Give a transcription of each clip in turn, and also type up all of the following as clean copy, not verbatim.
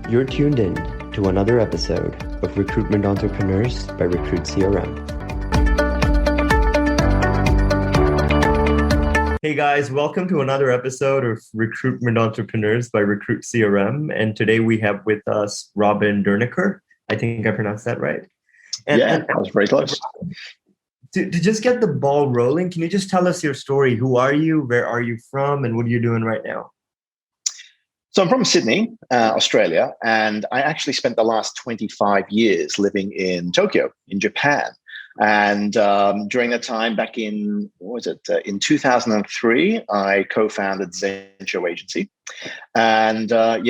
You're tuned in to another episode of Recruitment Entrepreneurs by Recruit CRM. Hey guys, welcome to another episode of Recruitment Entrepreneurs by Recruit CRM. And today we have with us Robin Doenicke. I think I pronounced that right. That was very close. To just get the ball rolling, can you just tell us your story? Who are you? Where are you from? And what are you doing right now? So I'm from Sydney, Australia, and I actually spent the last 25 years living in Tokyo, in Japan. And during that time, back in, in 2003, I co-founded Zensho Agency. And I've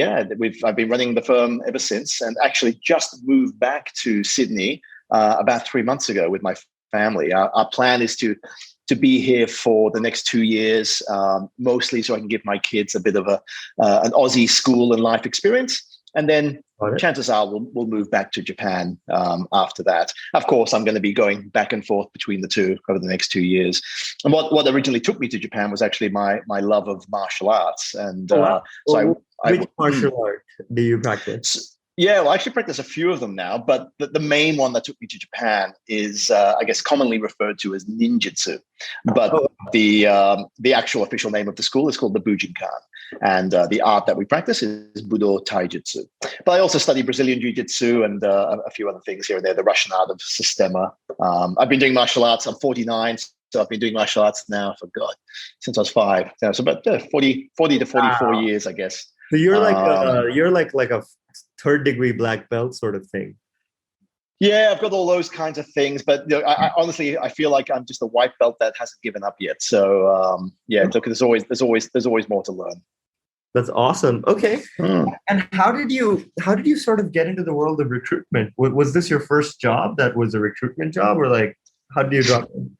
been running the firm ever since, and actually just moved back to Sydney about 3 months ago with my family. Our plan is to be here for the next 2 years, mostly so I can give my kids a bit of an Aussie school and life experience. And then chances are we'll move back to Japan after that. Of course, I'm going to be going back and forth between the two over the next 2 years. And what originally took me to Japan was actually my love of martial arts. And which martial art do you practice? Yeah, well, I actually practice a few of them now, but the main one that took me to Japan is, I guess, commonly referred to as ninjutsu. But the actual official name of the school is called the Bujinkan. And the art that we practice is Budo Taijutsu. But I also study Brazilian Jiu-Jitsu and a few other things here and there, the Russian art of Sistema. I've been doing martial arts. I'm 49, so I've been doing martial arts now, since I was 5. So about 40 to 44 years, I guess. So you're like a third degree black belt sort of thing. Yeah, I've got all those kinds of things, but I honestly feel like I'm just a white belt that hasn't given up yet. So look, there's always more to learn. That's awesome. Okay. And how did you sort of get into the world of recruitment? Was this your first job that was a recruitment job, or like how did you drop in?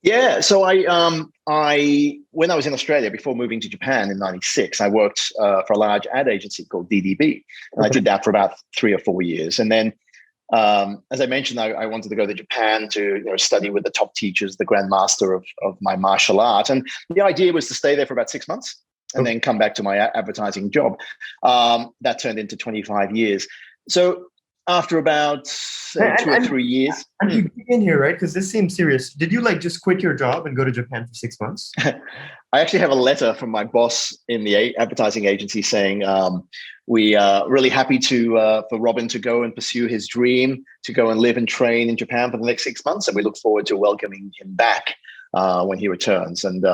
Yeah, so when I was in Australia before moving to Japan in '96, I worked for a large ad agency called DDB, and I did that for about 3 or 4 years. And then, as I mentioned, I wanted to go to Japan to study with the top teachers, the grandmaster of my martial art, and the idea was to stay there for about 6 months and then come back to my advertising job. That turned into 25 years. So after about 2 or 3 years. And you in here, right? Because this seems serious. Did you just quit your job and go to Japan for 6 months? I actually have a letter from my boss in the advertising agency saying we are really happy for Robin to go and pursue his dream, to go and live and train in Japan for the next 6 months. And we look forward to welcoming him back when he returns. And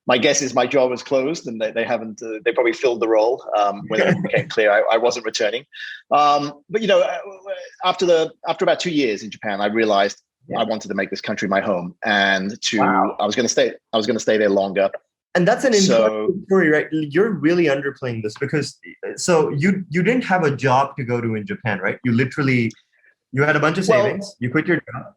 my guess is my job was closed, and they haven't. They probably filled the role when it became clear I wasn't returning. But after about 2 years in Japan, I realized I wanted to make this country my home, and I was going to stay there longer. And that's an interesting story, right? You're really underplaying this because you didn't have a job to go to in Japan, right? You had a bunch of savings. You quit your job.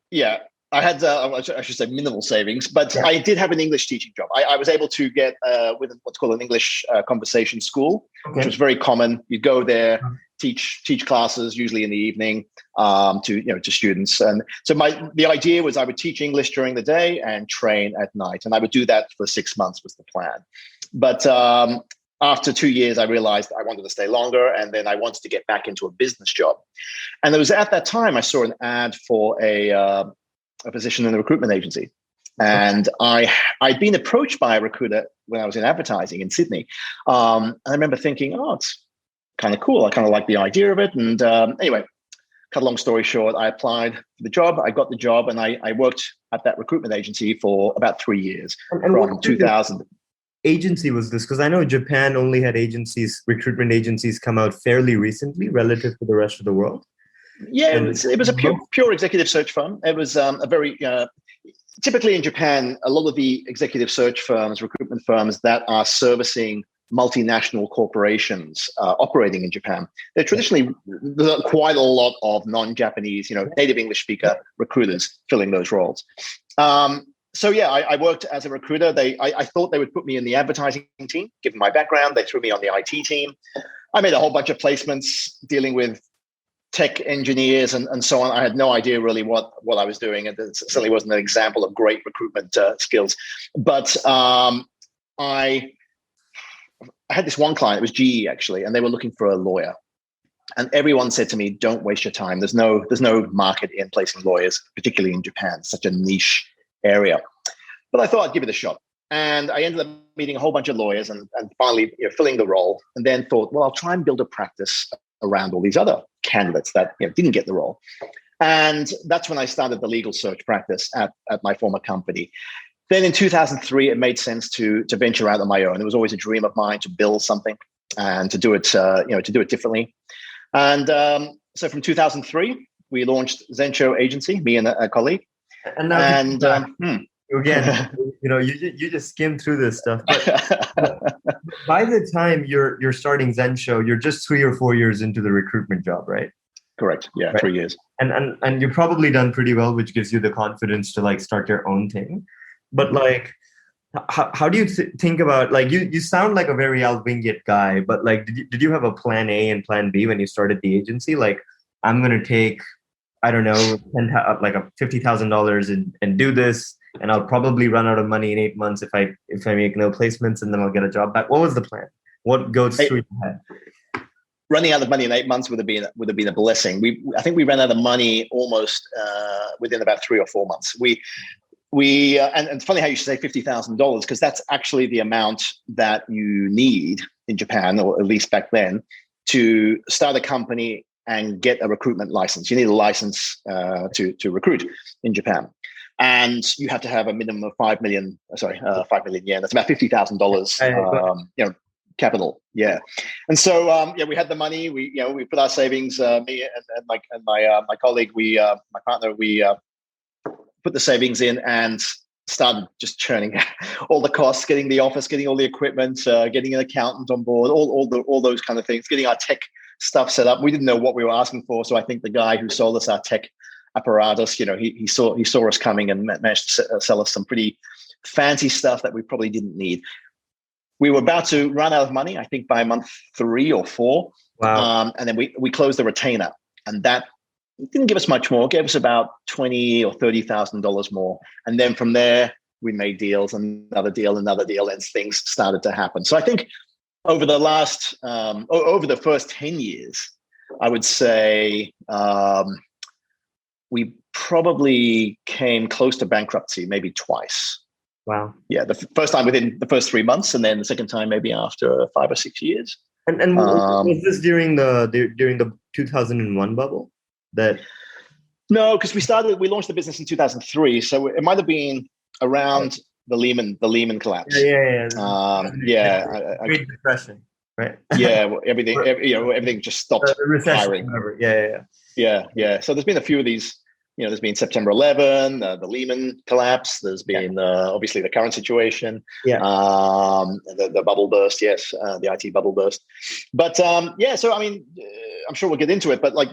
Yeah. I had, I should say, minimal savings, but I did have an English teaching job. I was able to get with what's called an English conversation school, which was very common. You go there, teach classes, usually in the evening, to students. And so the idea was I would teach English during the day and train at night, and I would do that for 6 months was the plan. But after 2 years, I realized I wanted to stay longer, and then I wanted to get back into a business job. And it was at that time I saw an ad for a position in a recruitment agency. And I'd been approached by a recruiter when I was in advertising in Sydney. And I remember thinking, it's kind of cool. I kind of like the idea of it. And anyway, cut a long story short, I applied for the job. I got the job, and I worked at that recruitment agency for about 3 years from 2000. Agency was this? Because I know Japan only had recruitment agencies come out fairly recently relative to the rest of the world. Yeah, it was a pure executive search firm. It was a very typically in Japan, a lot of the executive search firms, recruitment firms that are servicing multinational corporations operating in Japan, they're traditionally quite a lot of non-Japanese, native English speaker recruiters filling those roles. I worked as a recruiter. I thought they would put me in the advertising team, given my background. They threw me on the IT team. I made a whole bunch of placements dealing with tech engineers and so on. I had no idea really what I was doing. And it certainly wasn't an example of great recruitment skills. But I I had this one client, it was GE actually, and they were looking for a lawyer. And everyone said to me, don't waste your time. There's no market in placing lawyers, particularly in Japan, such a niche area. But I thought I'd give it a shot. And I ended up meeting a whole bunch of lawyers and finally filling the role, and then thought, well, I'll try and build a practice around all these other candidates that didn't get the role. And that's when I started the legal search practice at my former company. Then in 2003, it made sense to venture out on my own. It was always a dream of mine to build something and to do it, to do it differently. And so from 2003, we launched Zensho Agency, me and a colleague. And again, you just skim through this stuff. But by the time you're starting Zensho, you're just 3 or 4 years into the recruitment job, right? Correct. Yeah, right? 3 years. And you've probably done pretty well, which gives you the confidence to like start your own thing. But like, how do you think about, like, you sound like a very I'll wing it guy, but like, did you have a plan A and plan B when you started the agency? Like, I'm going to take, I don't know, like a $50,000 and do this, and I'll probably run out of money in 8 months if I make no placements, and then I'll get a job back. What was the plan? What goes through your head? Running out of money in 8 months would have been a blessing. I think we ran out of money almost within about 3 or 4 months. And it's funny how you say $50,000, because that's actually the amount that you need in Japan, or at least back then, to start a company and get a recruitment license. You need a license to recruit in Japan. And you have to have a minimum of 5 million yen. That's about $50,000, capital. Yeah. And so, we had the money. We put our savings, me and my colleague, my partner, we put the savings in and started just churning all the costs, getting the office, getting all the equipment, getting an accountant on board, all those kind of things, getting our tech stuff set up. We didn't know what we were asking for. So I think the guy who sold us our tech apparatus, he saw us coming and managed to sell us some pretty fancy stuff that we probably didn't need. We were about to run out of money, I think by month 3 or 4. Wow. And then we closed the retainer, and that didn't give us much more. It gave us about $20,000 or $30,000 more. And then from there, we made deals, another deal, and things started to happen. So I think over the first 10 years, I would say we probably came close to bankruptcy, maybe twice. Wow. Yeah, the first time within the first 3 months, and then the second time maybe after 5 or 6 years. And was this during the 2001 bubble? No, because we launched the business in 2003, so it might have been around the Lehman collapse. Great Depression, right? Yeah, everything just stopped hiring. Yeah. So there's been a few of these. There's been September 11, the Lehman collapse. There's been obviously the current situation. Yeah. The bubble burst. Yes, the IT bubble burst. But so I mean, I'm sure we'll get into it. But like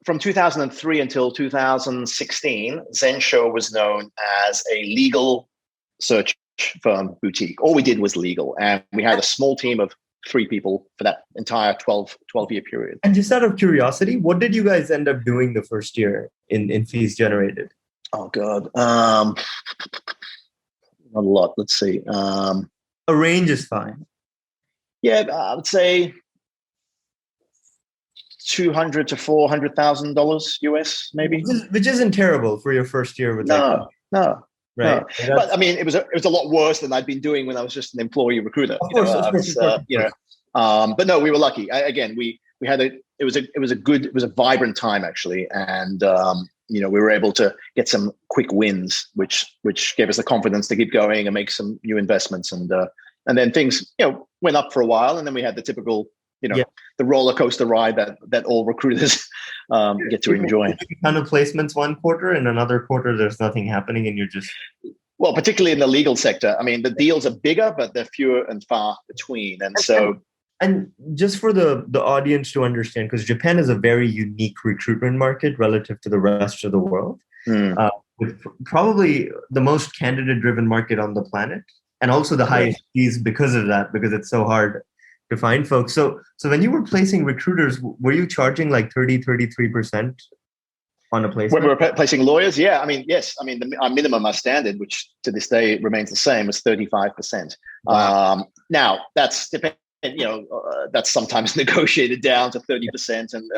from 2003 until 2016, Zensho was known as a legal search firm boutique. All we did was legal, and we had a small team of 3 people for that entire 12-year period. And just out of curiosity, what did you guys end up doing the first year in fees generated? Oh God, not a lot. Let's see. A range is fine. Yeah, I would say $200,000 to $400,000 US, maybe. Which isn't terrible for your first year with No. Right. No. But I mean, it was a lot worse than I'd been doing when I was just an employee recruiter. Of course. But no, we were lucky. We had it was a vibrant time actually, and we were able to get some quick wins, which gave us the confidence to keep going and make some new investments, and then things went up for a while, and then we had the typical the roller coaster ride that all recruiters get to enjoy. A ton of placements one quarter, and another quarter there's nothing happening, and you're just particularly in the legal sector. I mean, the deals are bigger, but they're fewer and far between, and so. And just for the audience to understand, because Japan is a very unique recruitment market relative to the rest of the world, with probably the most candidate-driven market on the planet, and also the highest fees because of that, because it's so hard to find folks. So when you were placing recruiters, were you charging like 33%? on a When placement? we were placing lawyers, yeah. I mean, yes. I mean, our minimum, our standard, which to this day remains the same, was 35%. Wow. Now that's that's sometimes negotiated down to 30%, and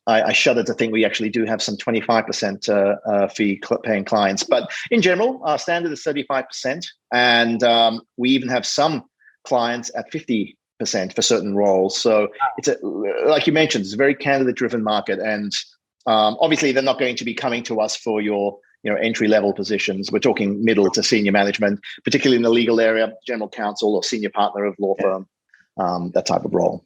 I shudder to think we actually do have some 25% fee paying clients. But in general, our standard is 35%. And we even have some clients at 50% for certain roles. So it's like you mentioned, it's a very candidate driven market. And obviously they're not going to be coming to us for your entry level positions. We're talking middle to senior management, particularly in the legal area, general counsel or senior partner of law firm, that type of role.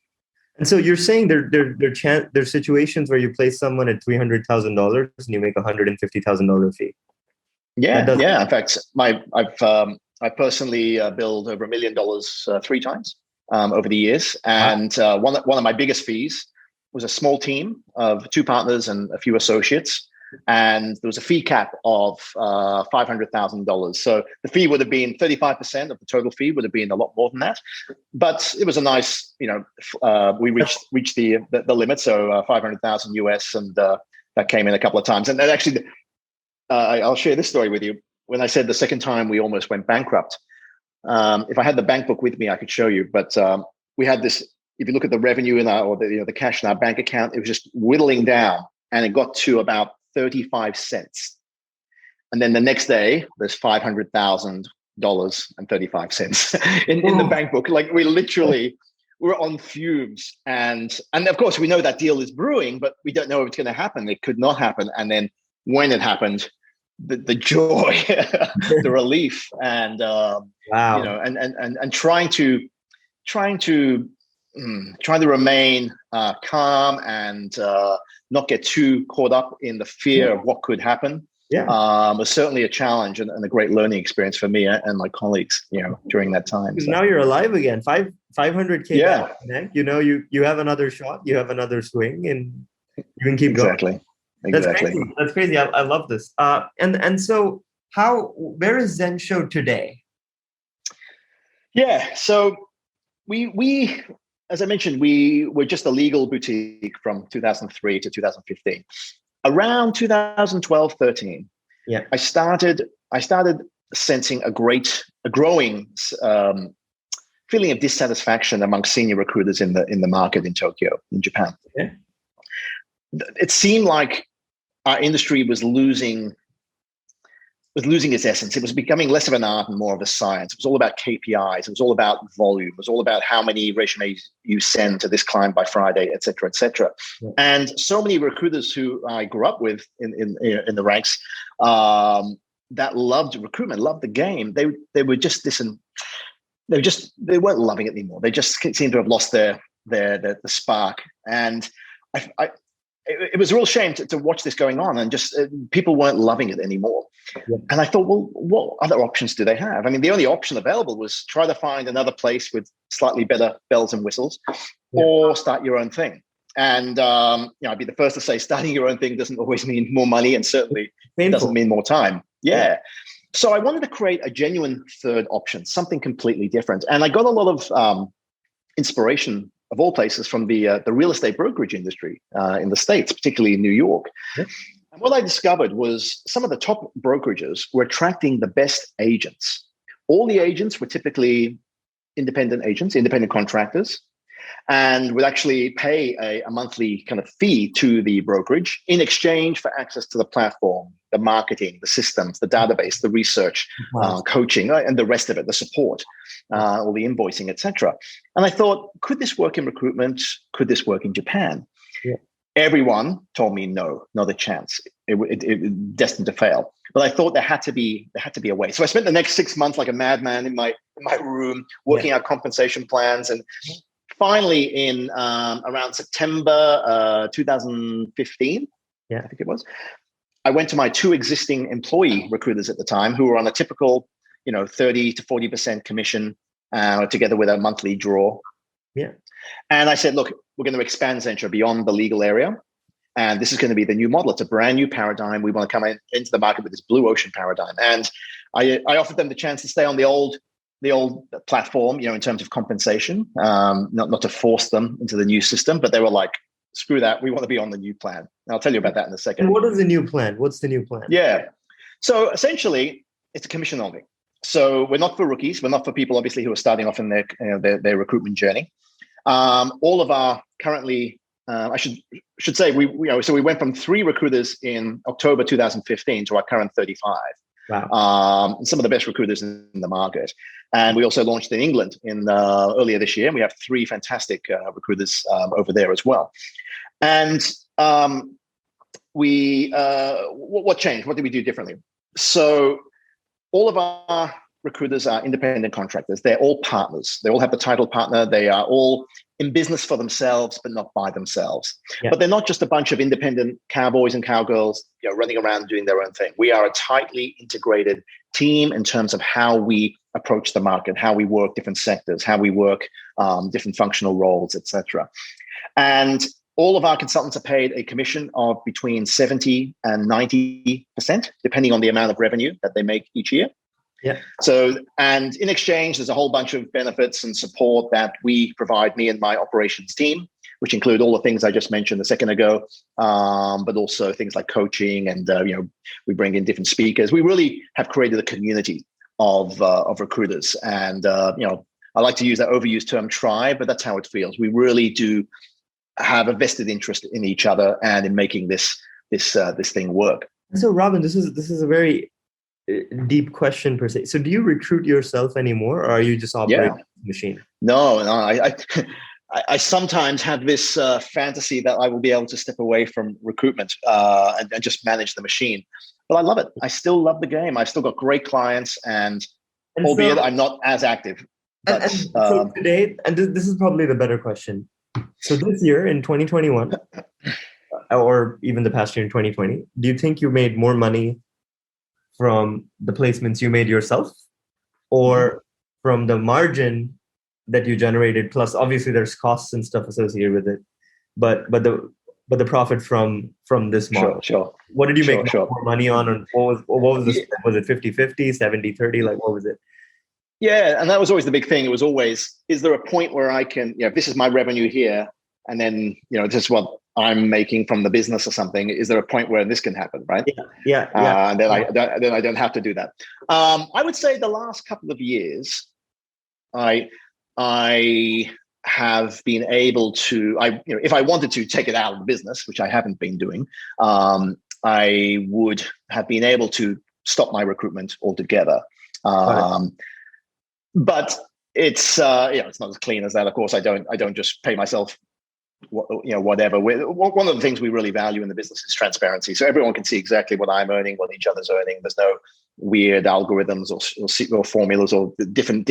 And so you're saying there's situations where you place someone at $300,000 and you make $150,000 fee. Yeah. In fact, I personally billed over $1 million 3 times over the years, and one of my biggest fees was a small team of 2 partners and a few associates. And there was a fee cap of $500,000. So the fee would have been 35% of the total fee, would have been a lot more than that. But it was a nice, we reached the limit. So 500,000 US, and that came in a couple of times. And then actually, I'll share this story with you. When I said the second time we almost went bankrupt, if I had the bank book with me, I could show you. But we had this. If you look at the revenue in the cash in our bank account, it was just whittling down, and it got to about 35 cents. And then the next day, there's $500,000 and 35 cents in the bank book. Like we're on fumes. And of course, we know that deal is brewing, but we don't know if it's going to happen. It could not happen. And then when it happened, the joy, the relief, and Wow. and trying to remain calm and not get too caught up in the fear of what could happen. Was certainly a challenge and a great learning experience for me and my colleagues, during that time. So. Now you're alive again. 500K. Yeah. Back, you have another shot, you have another swing, and you can keep going. Exactly. That's crazy. I love this. And so where is Zensho today? Yeah. So we as I mentioned, we were just a legal boutique from 2003 to 2015. Around 2012, 13, I started sensing a growing feeling of dissatisfaction among senior recruiters in the market in Tokyo, in Japan. Yeah. It seemed like our industry was losing its essence. It was becoming less of an art and more of a science. It was all about KPIs. It was all about volume. It was all about how many resumes you send to this client by Friday, et cetera, et cetera. Yeah. And so many recruiters who I grew up with in the ranks that loved recruitment, loved the game. They were just they weren't loving it anymore. They just seemed to have lost the spark. And it was a real shame to watch this going on, and just people weren't loving it anymore. Yeah. And I thought, well, what other options do they have? I mean, the only option available was try to find another place with slightly better bells and whistles, or start your own thing. And I'd be the first to say, starting your own thing doesn't always mean more money, and certainly doesn't mean more time. Yeah. So I wanted to create a genuine third option, something completely different. And I got a lot of inspiration, of all places, from the real estate brokerage industry in the States, particularly in New York. Yeah. And what I discovered was some of the top brokerages were attracting the best agents. All the agents were typically independent agents, independent contractors, and would actually pay a monthly kind of fee to the brokerage in exchange for access to the platform, the marketing, the systems, the database, the research, coaching, and the rest of it, the support, all the invoicing, etc. And I thought, could this work in recruitment? Could this work in Japan? Yeah. Everyone told me no, not a chance. It destined to fail. But I thought there had to be a way. So I spent the next 6 months like a madman in my room working out compensation plans. And finally, in around September 2015, I think it was, I went to my 2 existing employee recruiters at the time, who were on a typical, 30 to 40% commission, together with a monthly draw. Yeah. And I said, look, we're going to expand Zensho beyond the legal area. And this is going to be the new model. It's a brand new paradigm. We want to come into the market with this blue ocean paradigm. And I offered them the chance to stay on the old platform, in terms of compensation, not to force them into the new system, but they were like screw that. We want to be on the new plan. And I'll tell you about that in a second. And what is the new plan? What's the new plan? Yeah. So essentially, it's a commission only. So we're not for rookies. We're not for people, obviously, who are starting off in their recruitment journey. All of our currently, I should say, we went from 3 recruiters in October 2015 to our current 35. Wow. Some of the best recruiters in the market. And we also launched in England earlier this year. And we have 3 fantastic recruiters over there as well. And what changed? What did we do differently? So all of our recruiters are independent contractors. They're all partners. They all have the title partner. They are all in business for themselves, but not by themselves. Yeah. But they're not just a bunch of independent cowboys and cowgirls, running around doing their own thing. We are a tightly integrated team in terms of how we approach the market, how we work different sectors, how we work different functional roles, etc. And all of our consultants are paid a commission of between 70 and 90%, depending on the amount of revenue that they make each year. Yeah. So, and in exchange, there's a whole bunch of benefits and support that we provide, me and my operations team, which include all the things I just mentioned a second ago, but also things like coaching and, we bring in different speakers. We really have created a community of recruiters. And, I like to use that overused term tribe, but that's how it feels. We really do have a vested interest in each other and in making this thing work. So, Robin, this is a very deep question per se. So, do you recruit yourself anymore, or are you just operating the machine? No. I sometimes have this fantasy that I will be able to step away from recruitment and just manage the machine. But I love it. I still love the game. I've still got great clients, and albeit I'm not as active. But, so today, and this is probably the better question. So this year in 2021, or even the past year in 2020, do you think you made more money from the placements you made yourself, or from the margin that you generated? Plus, obviously, there's costs and stuff associated with it, but the profit from this model. Sure. What did you make more money on? And what was the split? Was it 50-50, 70-30? Like, what was it? Yeah, and that was always the big thing. It was always, is there a point where I can, this is my revenue here, and then, this is what I'm making from the business or something. Is there a point where this can happen, right? Yeah. And then I don't have to do that. I would say the last couple of years, I have been able to, if I wanted to take it out of the business, which I haven't been doing, I would have been able to stop my recruitment altogether. But it's it's not as clean as that. Of course, I don't just pay myself whatever. One of the things we really value in the business is transparency. So everyone can see exactly what I'm earning, what each other's earning. There's no weird algorithms or formulas or different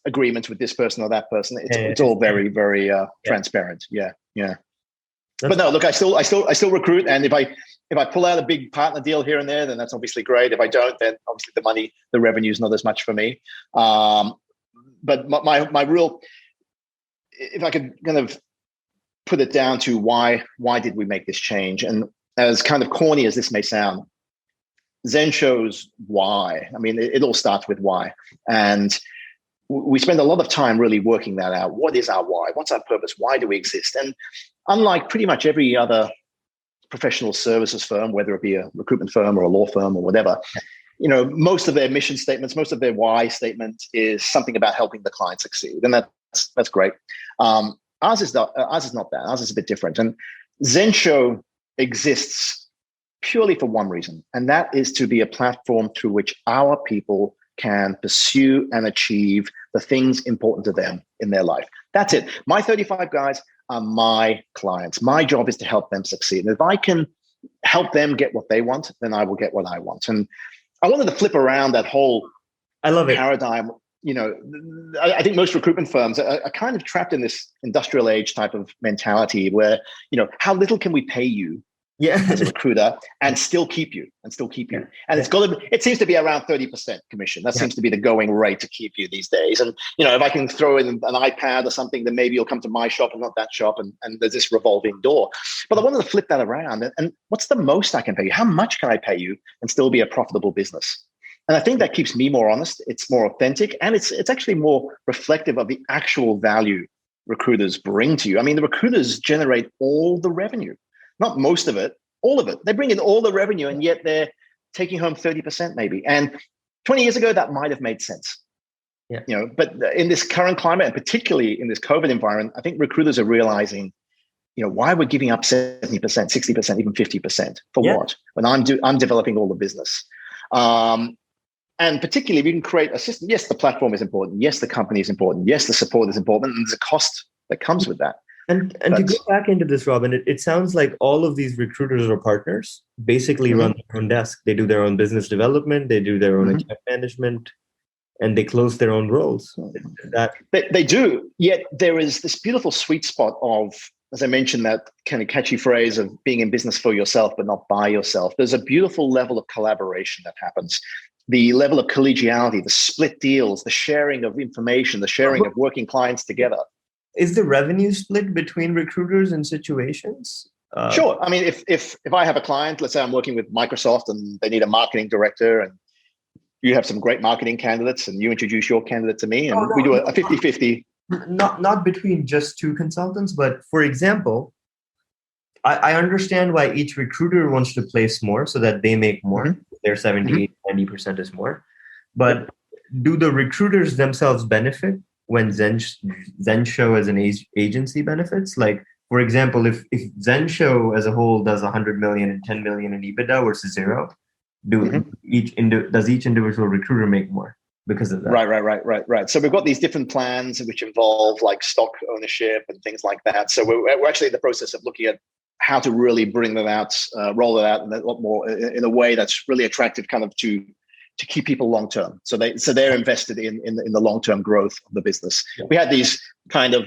agreements with this person or that person. It's all very, very transparent. Yeah. But no, look, I still recruit, and if I pull out a big partner deal here and there, then that's obviously great. If I don't, then obviously the revenue is not as much for me. But my real, if I could kind of put it down to why did we make this change? And as kind of corny as this may sound, Zensho's why. I mean, it all starts with why. And we spend a lot of time really working that out. What is our why? What's our purpose? Why do we exist? And unlike pretty much every other professional services firm, whether it be a recruitment firm or a law firm or whatever, most of their mission statements, most of their why statement is something about helping the client succeed. And that's great. Ours is not that. Ours is a bit different. And Zensho exists purely for one reason, and that is to be a platform through which our people can pursue and achieve the things important to them in their life. That's it. My 35 guys are my clients. My job is to help them succeed. And if I can help them get what they want, then I will get what I want. And I wanted to flip around that whole paradigm. I think most recruitment firms are kind of trapped in this industrial age type of mentality where, how little can we pay you as a recruiter and still keep you. And it seems to be around 30% commission. That seems to be the going rate to keep you these days. And, if I can throw in an iPad or something, then maybe you'll come to my shop and not that shop. And there's this revolving door. But I wanted to flip that around. And what's the most I can pay you? How much can I pay you and still be a profitable business? And I think that keeps me more honest. It's more authentic, and it's actually more reflective of the actual value recruiters bring to you. I mean, the recruiters generate all the revenue, not most of it, all of it. They bring in all the revenue, and yet they're taking home 30% maybe. And 20 years ago, that might have made sense. Yeah. But in this current climate, and particularly in this COVID environment, I think recruiters are realizing, why we're giving up 70%, 60%, even 50% for what? When I'm developing all the business. And particularly if you can create a system, yes, the platform is important. Yes, the company is important. Yes, the support is important. And there's a cost that comes with that. And to go back into this, Robin, it sounds like all of these recruiters or partners basically run their own desk. They do their own business development. They do their own account management, and they close their own roles. They do. Yet there is this beautiful sweet spot of, as I mentioned, that kind of catchy phrase of being in business for yourself, but not by yourself. There's a beautiful level of collaboration that happens. The level of collegiality, the split deals, the sharing of information, the sharing of working clients together. Is the revenue split between recruiters and situations? Sure. I mean, if I have a client, let's say I'm working with Microsoft and they need a marketing director, and you have some great marketing candidates and you introduce your candidate to me, and we do a 50-50. Not between just two consultants, but for example, I understand why each recruiter wants to place more so that they make more. Their 70, 90% is more. But do the recruiters themselves benefit when Zensho as an agency benefits? Like, for example, if Zensho as a whole does 100 million and 10 million in EBITDA versus zero, does each individual recruiter make more because of that? Right. So we've got these different plans which involve like stock ownership and things like that. So we're actually in the process of looking at how to really bring them out, roll it out, and a lot more in a way that's really attractive, kind of to keep people long term. So they're invested in the long term growth of the business. Yeah. We had these kind of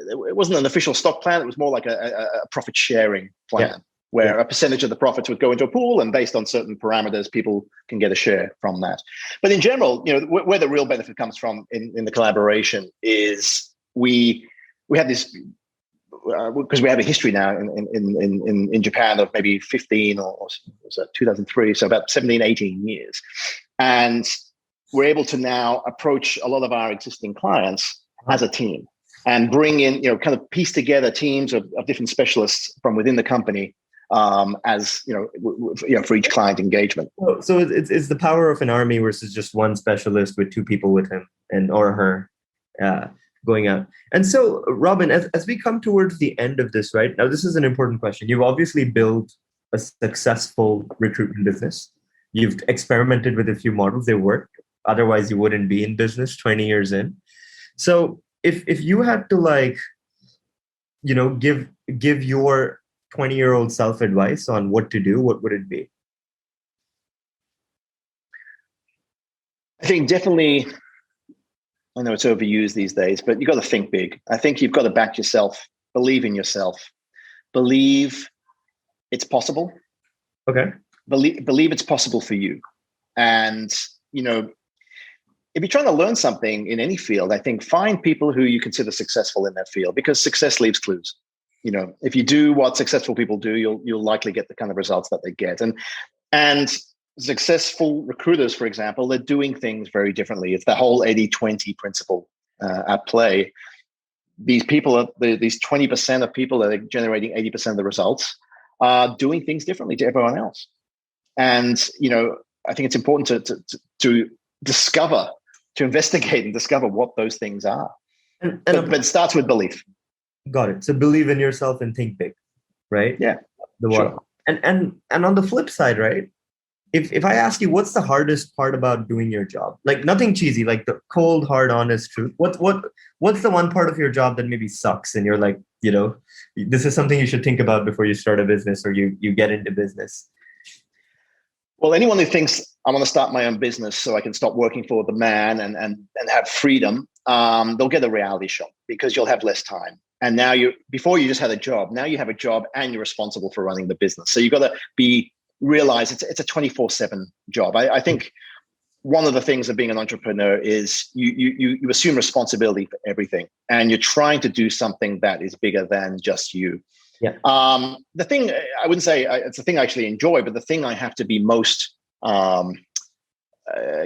it wasn't an official stock plan; it was more like a profit sharing plan, where a percentage of the profits would go into a pool, and based on certain parameters, people can get a share from that. But in general, where the real benefit comes from in the collaboration is we have this. Because we have a history now in Japan of maybe 15 or was that 2003, so about 17, 18 years. And we're able to now approach a lot of our existing clients as a team and bring in, kind of piece together teams of different specialists from within the company as, for each client engagement. So it's the power of an army versus just one specialist with two people with him or her. Going out. And so, Robin, as we come towards the end of this, right now, this is an important question. You've obviously built a successful recruitment business. You've experimented with a few models. They work. Otherwise, you wouldn't be in business 20 years in. So if you had to give your 20-year-old self advice on what to do, what would it be? I think definitely, I know it's overused these days, but you've got to think big. I think you've got to back yourself, believe in yourself, believe it's possible. Okay. Believe it's possible for you. And, if you're trying to learn something in any field, I think find people who you consider successful in that field, because success leaves clues. If you do what successful people do, you'll likely get the kind of results that they get. And successful recruiters, for example, they're doing things very differently. It's the whole 80-20 principle at play. These people, these 20% of people that are generating 80% of the results, are doing things differently to everyone else. And I think it's important to discover, to investigate and discover what those things are. But it starts with belief. Got it. So believe in yourself and think big, right? Yeah. Sure. And on the flip side, right? If I ask you, what's the hardest part about doing your job? Like nothing cheesy, like the cold, hard, honest truth. What's the one part of your job that maybe sucks and you're like, this is something you should think about before you start a business or you get into business? Well, anyone who thinks I want to start my own business so I can stop working for the man and have freedom, they'll get a reality shock, because you'll have less time. And now before you just had a job, now you have a job and you're responsible for running the business. So you've got to realize it's a 24/7 job. I think one of the things of being an entrepreneur is you assume responsibility for everything, and you're trying to do something that is bigger than just you. Yeah. The thing I wouldn't say it's the thing I actually enjoy, but the thing I have to be most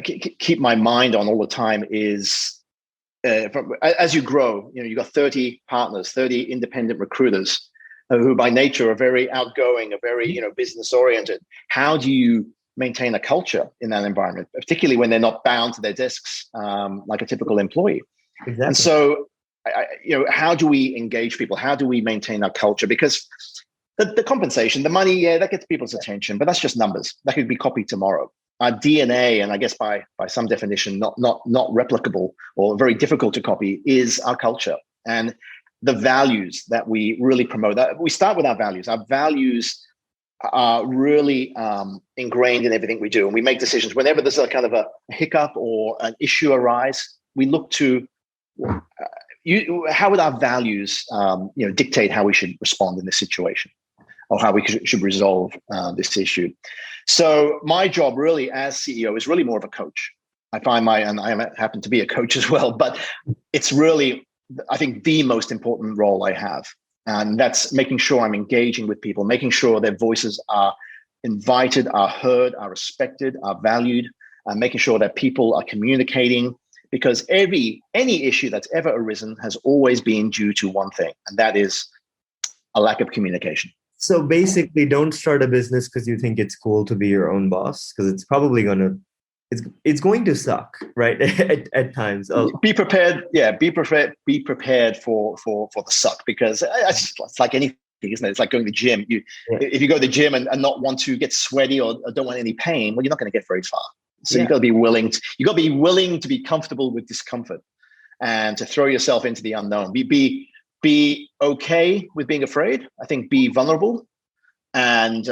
keep my mind on all the time is as you grow, you've got 30 partners, 30 independent recruiters who by nature are very outgoing, are very, business oriented. How do you maintain a culture in that environment, particularly when they're not bound to their desks like a typical employee? Exactly. And so, how do we engage people? How do we maintain our culture? Because the compensation, the money, that gets people's attention, but that's just numbers. That could be copied tomorrow. Our DNA, and I guess by some definition, not replicable or very difficult to copy, is our culture and the values that we really promote. That we start with our values. Our values are really ingrained in everything we do, and we make decisions whenever there's a kind of a hiccup or an issue arise. We look to how would our values, dictate how we should respond in this situation, or how we should resolve this issue. So my job really as CEO is really more of a coach. I find and I happen to be a coach as well, but it's really, I think, the most important role I have. And that's making sure I'm engaging with people, making sure their voices are invited, are heard, are respected, are valued, and making sure that people are communicating, because any issue that's ever arisen has always been due to one thing, and that is a lack of communication. So basically, don't start a business because you think it's cool to be your own boss, because it's probably it's going to suck, right? at times. Be prepared. Yeah, be prepared for the suck, because it's like anything, isn't it? It's like going to the gym. If you go to the gym and not want to get sweaty or don't want any pain, well, you're not going to get very far. So you've got to be willing. You got to be willing to be comfortable with discomfort and to throw yourself into the unknown. Be okay with being afraid. I think be vulnerable and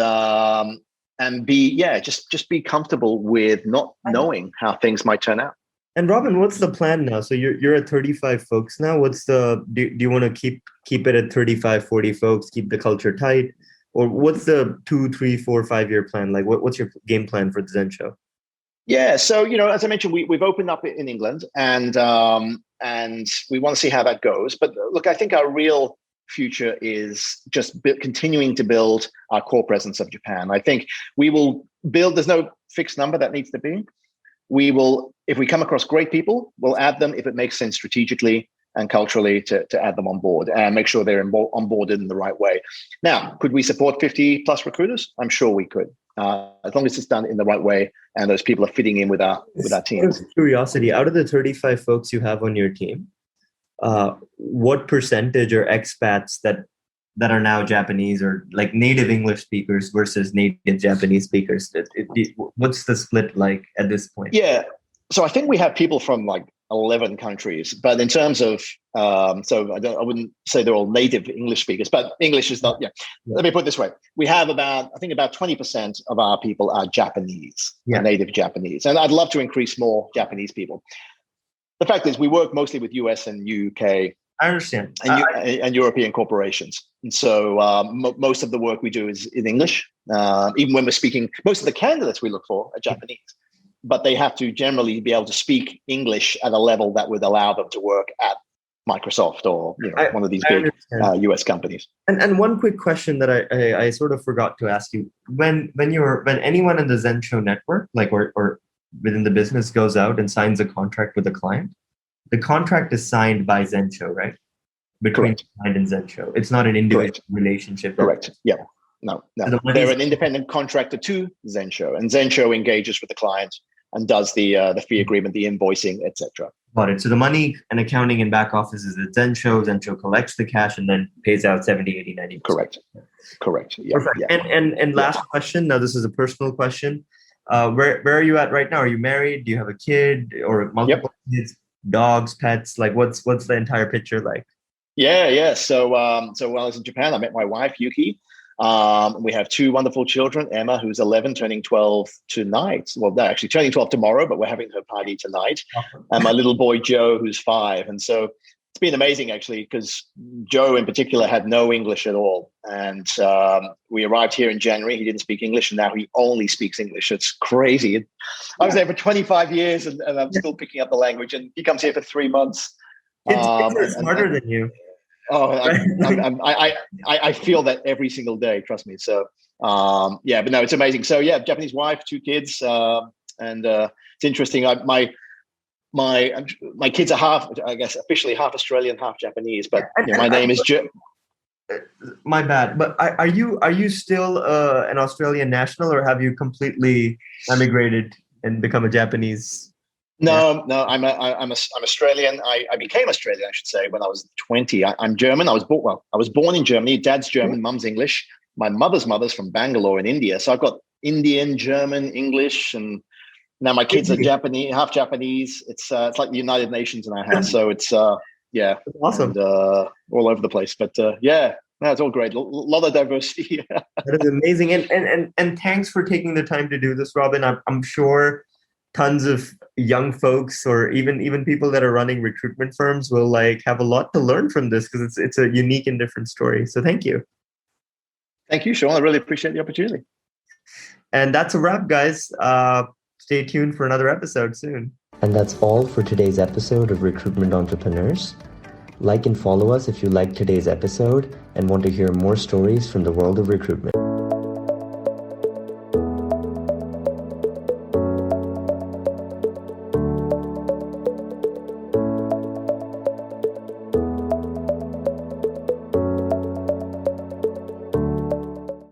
be just be comfortable with not knowing how things might turn out. And Robin, what's the plan now? So you're at 35 folks now. What's do you want to keep it at 35, 40 folks, keep the culture tight? Or what's the 2, 3, 4, 5 year plan? Like what's your game plan for Zensho? Yeah, so as I mentioned, we've opened up in England, and we want to see how that goes. But look, I think our real future is just continuing to build our core presence of Japan. I think we will build. There's no fixed number that needs to be. We will, if we come across great people, we'll add them if it makes sense strategically and culturally to add them on board and make sure they're onboarded in the right way. Now, could we support 50 plus recruiters? I'm sure we could. As long as it's done in the right way and those people are fitting in with our team. Out of curiosity, out of the 35 folks you have on your team, what percentage are expats that are now Japanese or like native English speakers versus native Japanese speakers? What's the split like at this point? Yeah, so I think we have people from like 11 countries, but in terms of I wouldn't say they're all native English speakers, but English is not. Let me put it this way: we have about 20% of our people are Japanese, native Japanese, and I'd love to increase more Japanese people. The fact is, we work mostly with US and UK. I understand. And European corporations, and so most of the work we do is in English. Even when we're speaking, most of the candidates we look for are Japanese. But they have to generally be able to speak English at a level that would allow them to work at Microsoft or one of these big US companies. And one quick question that I sort of forgot to ask you: when anyone in the Zensho network, like or within the business, goes out and signs a contract with a client, the contract is signed by Zensho, right? Between the client and Zensho. It's not an individual relationship. Correct. Yeah. No. They're an independent contractor to Zensho, and Zensho engages with the client and does the fee agreement, the invoicing, etc. Got it. So the money and accounting and back office is at Zensho. Zensho collects the cash and then pays out 70, 80, 90%. Correct. Yeah. Perfect. Yeah. And last question. Now, this is a personal question. Where are you at right now? Are you married? Do you have a kid or multiple kids, dogs, pets? Like what's the entire picture like? Yeah. So when I was in Japan, I met my wife, Yuki. We have 2 wonderful children, Emma, who's 11, turning 12 tonight. Well, no, actually turning 12 tomorrow, but we're having her party tonight. And my little boy, Joe, who's 5. And so it's been amazing, actually, because Joe in particular had no English at all. And we arrived here in January. He didn't speak English, and now he only speaks English. It's crazy. I was there for 25 years, and I'm still picking up the language. And he comes here for 3 months. Kids are smarter than you. Oh, I feel that every single day. Trust me. So, but no, it's amazing. So, Japanese wife, 2 kids, and it's interesting. my kids are half, I guess, officially half Australian, half Japanese. But my name is My bad. But are you still an Australian national, or have you completely emigrated and become a Japanese? No, I'm Australian. I became Australian, I should say, when I was 20. I'm German. I was born in Germany. Dad's German, mum's English. My mother's from Bangalore in India. So I've got Indian, German, English, and now my kids are Japanese, half Japanese. It's like the United Nations in our house. So it's Awesome. and, all over the place. But no, it's all great. A lot of diversity. That is amazing. And thanks for taking the time to do this, Robin. I'm sure tons of young folks, or even people that are running recruitment firms, will like have a lot to learn from this, because it's a unique and different story. So thank you. Thank you, Sean. I really appreciate the opportunity. And that's a wrap, guys. Stay tuned for another episode soon. And that's all for today's episode of Recruitment Entrepreneurs. Like and follow us if you liked today's episode and want to hear more stories from the world of recruitment.